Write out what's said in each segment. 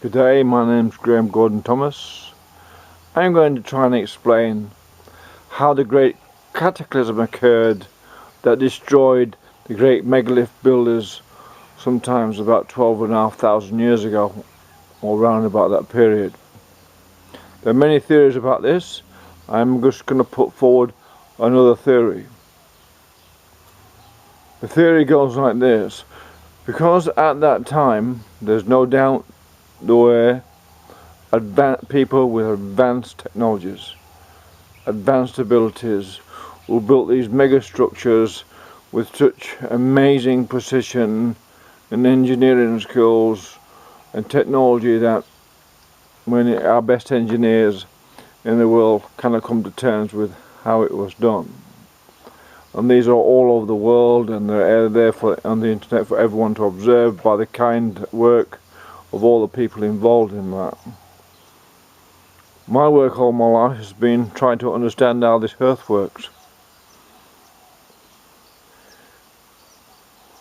Good day, my name's Graham Gordon Thomas. I'm going to try and explain how the great cataclysm occurred that destroyed the great megalith builders sometimes about 12,500 years ago, or around about that period. There are many theories about this. I'm just going to put forward another theory. The theory goes like this: because at that time there's no doubt there were people with advanced technologies, advanced abilities, who built these mega structures with such amazing precision and engineering skills and technology that when our best engineers in the world cannot come to terms with how it was done. And these are all over the world, and they're there on the internet for everyone to observe by the kind work of all the people involved in that. My work all my life has been trying to understand how this earth works.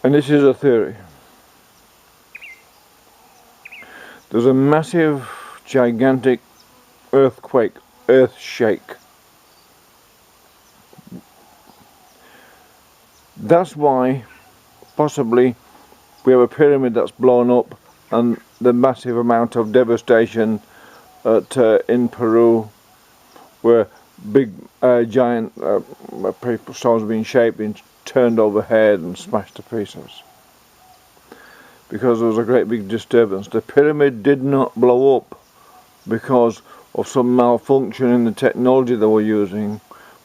And this is a theory. There's a massive, gigantic earthquake, earth shake. That's why possibly we have a pyramid that's blown up, and the massive amount of devastation in Peru, where big giant stones being shaped, being turned overhead and smashed to pieces, because there was a great big disturbance. The pyramid did not blow up because of some malfunction in the technology they were using,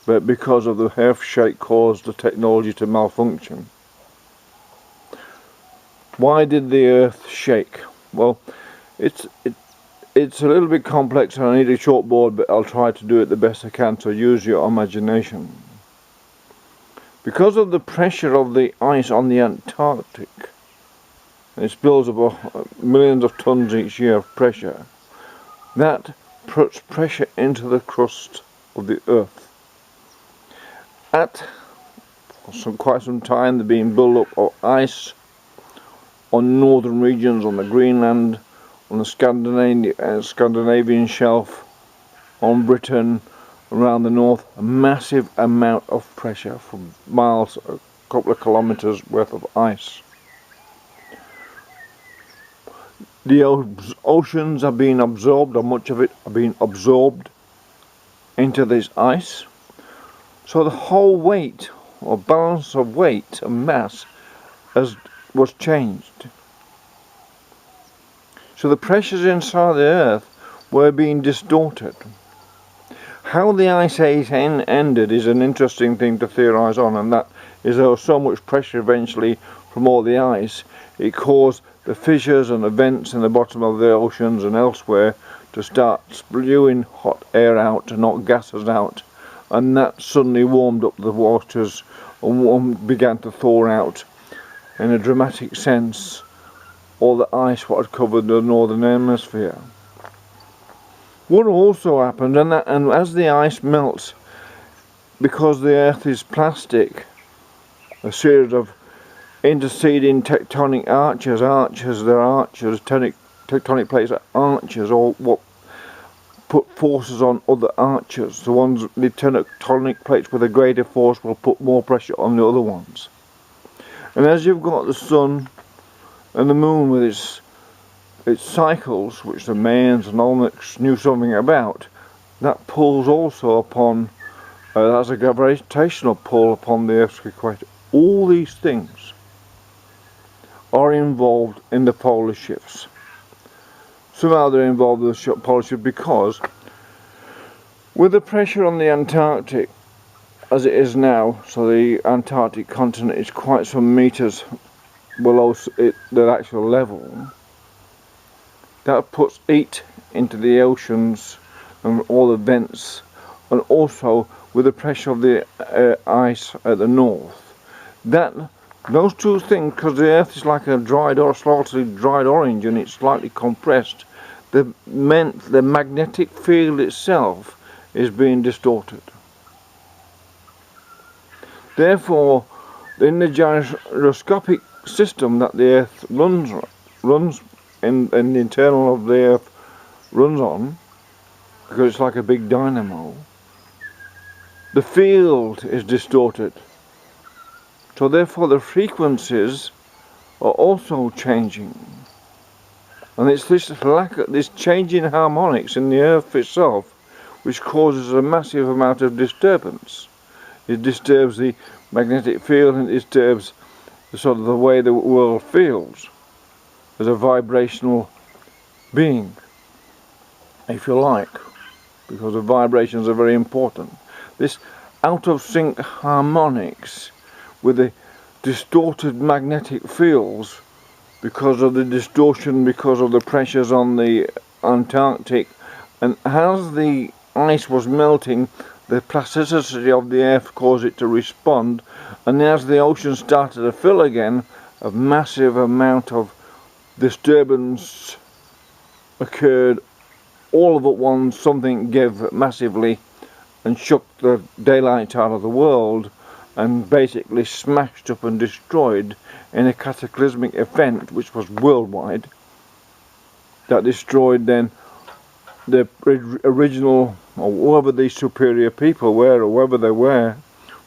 but because of the earth shake caused the technology to malfunction. Why did the earth shake? Well, it's a little bit complex, and I need a short board, but I'll try to do it the best I can, so use your imagination. Because of the pressure of the ice on the Antarctic, and it spills up millions of tons each year of pressure, that puts pressure into the crust of the earth. At quite some time, there's been build up of ice on northern regions, on the Greenland, on the Scandinavian shelf, on Britain, around the north, a massive amount of pressure for miles, a couple of kilometers worth of ice. The oceans are being absorbed, or much of it are being absorbed into this ice. So the whole weight, or balance of weight and mass, was changed. So the pressures inside the earth were being distorted. How the ice age ended is an interesting thing to theorize on, and that is there was so much pressure eventually from all the ice, it caused the fissures and the vents in the bottom of the oceans and elsewhere to start spewing hot air out to knock gases out, and that suddenly warmed up the waters and began to thaw out in a dramatic sense all the ice what had covered the northern hemisphere. What also happened, and as the ice melts, because the earth is plastic, a series of interceding tectonic arches, tectonic plates are arches, or what put forces on other arches. The tectonic plates with a greater force will put more pressure on the other ones. And as you've got the sun and the moon with its cycles, which the Mayans and Olmecs knew something about, that pulls also upon, that's a gravitational pull upon the Earth's equator. All these things are involved in the polar shifts. Somehow they're involved with the polar shift because with the pressure on the Antarctic as it is now, so the Antarctic continent is quite some meters below the actual level, that puts heat into the oceans and all the vents, and also with the pressure of the ice at the north, those two things, because the earth is like a slightly dried orange and it's slightly compressed, the magnetic field itself is being distorted. Therefore, in the gyroscopic system that the earth runs and the internal of the earth runs on, because it's like a big dynamo, the field is distorted. So therefore the frequencies are also changing. And it's this this change in harmonics in the earth itself which causes a massive amount of disturbance. It disturbs the magnetic field, and it disturbs the way the world feels as a vibrational being, if you like, because the vibrations are very important. This out of sync harmonics with the distorted magnetic fields, because of the distortion, because of the pressures on the Antarctic, and as the ice was melting, the plasticity of the earth caused it to respond, and as the ocean started to fill again, a massive amount of disturbance occurred. All of at once something gave massively and shook the daylight out of the world, and basically smashed up and destroyed in a cataclysmic event which was worldwide, that destroyed then the original, or whoever these superior people were, or whoever they were,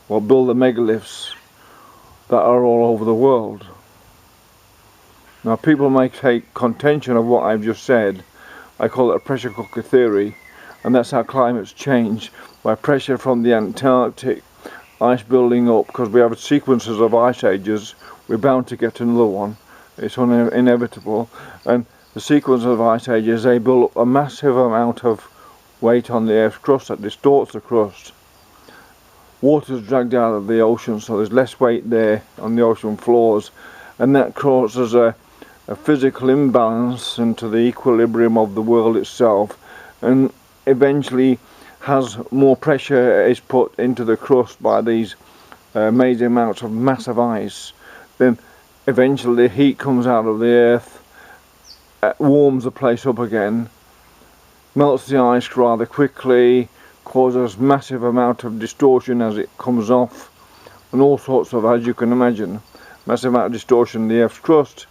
will build the megaliths that are all over the world. Now people may take contention of what I've just said. I call it a pressure cooker theory, and that's how climates change, by pressure from the Antarctic, ice building up, because we have sequences of ice ages. We're bound to get another one. It's inevitable. And the sequence of ice ages, they build up a massive amount of weight on the Earth's crust that distorts the crust. Water's dragged out of the ocean, so there's less weight there on the ocean floors, and that causes a physical imbalance into the equilibrium of the world itself, and eventually has more pressure is put into the crust by these amazing amounts of massive ice. Then eventually the heat comes out of the earth, warms the place up again, melts the ice rather quickly, causes massive amount of distortion as it comes off, and all sorts of, as you can imagine, massive amount of distortion in the earth's crust.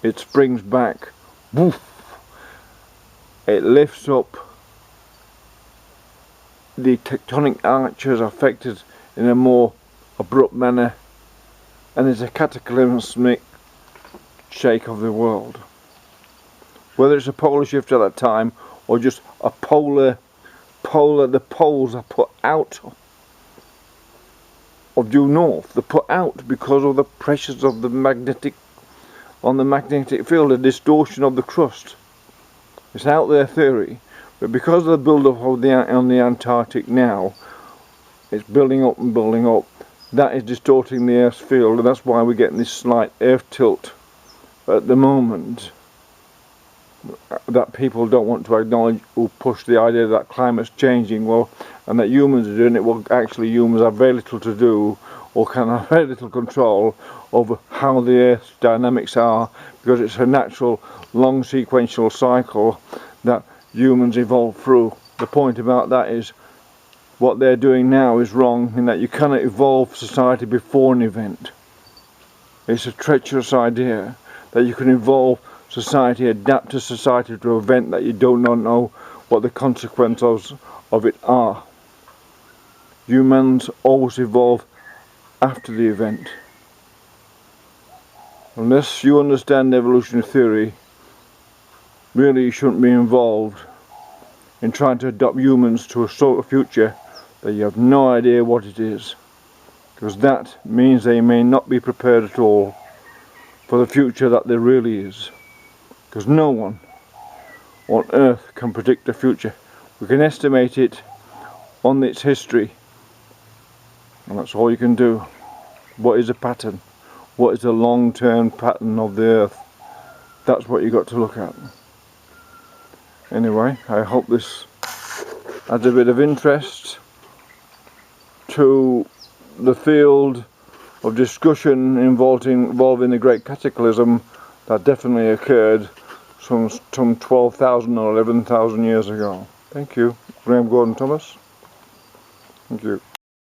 It springs back, woof, it lifts up. The tectonic arches are affected in a more abrupt manner, and there's a cataclysmic shake of the world. Whether it's a polar shift at that time, or just a the poles are put out of due north. They're put out because of the pressures of the magnetic field, the distortion of the crust. It's out there theory. But because of the build-up on the Antarctic now, it's building up and building up, that is distorting the Earth's field, and that's why we're getting this slight Earth tilt at the moment that people don't want to acknowledge, who push the idea that climate's changing, well, and that humans are doing it. Well, actually humans have very little to do, or can have very little control over how the Earth's dynamics are, because it's a natural long sequential cycle that humans evolve through. The point about that is, what they're doing now is wrong, in that you cannot evolve society before an event. It's a treacherous idea that you can evolve society, adapt to society to an event that you do not know what the consequences of it are. Humans always evolve after the event. Unless you understand evolutionary theory, really you shouldn't be involved in trying to adopt humans to a sort of future that you have no idea what it is, because that means they may not be prepared at all for the future that there really is, because no one on earth can predict the future. We can estimate it on its history, and that's all you can do. What is a pattern? What is the long-term pattern of the earth? That's what you've got to look at. Anyway, I hope this adds a bit of interest to the field of discussion involving the great cataclysm that definitely occurred some 12,000 or 11,000 years ago. Thank you. Graham Gordon Thomas. Thank you.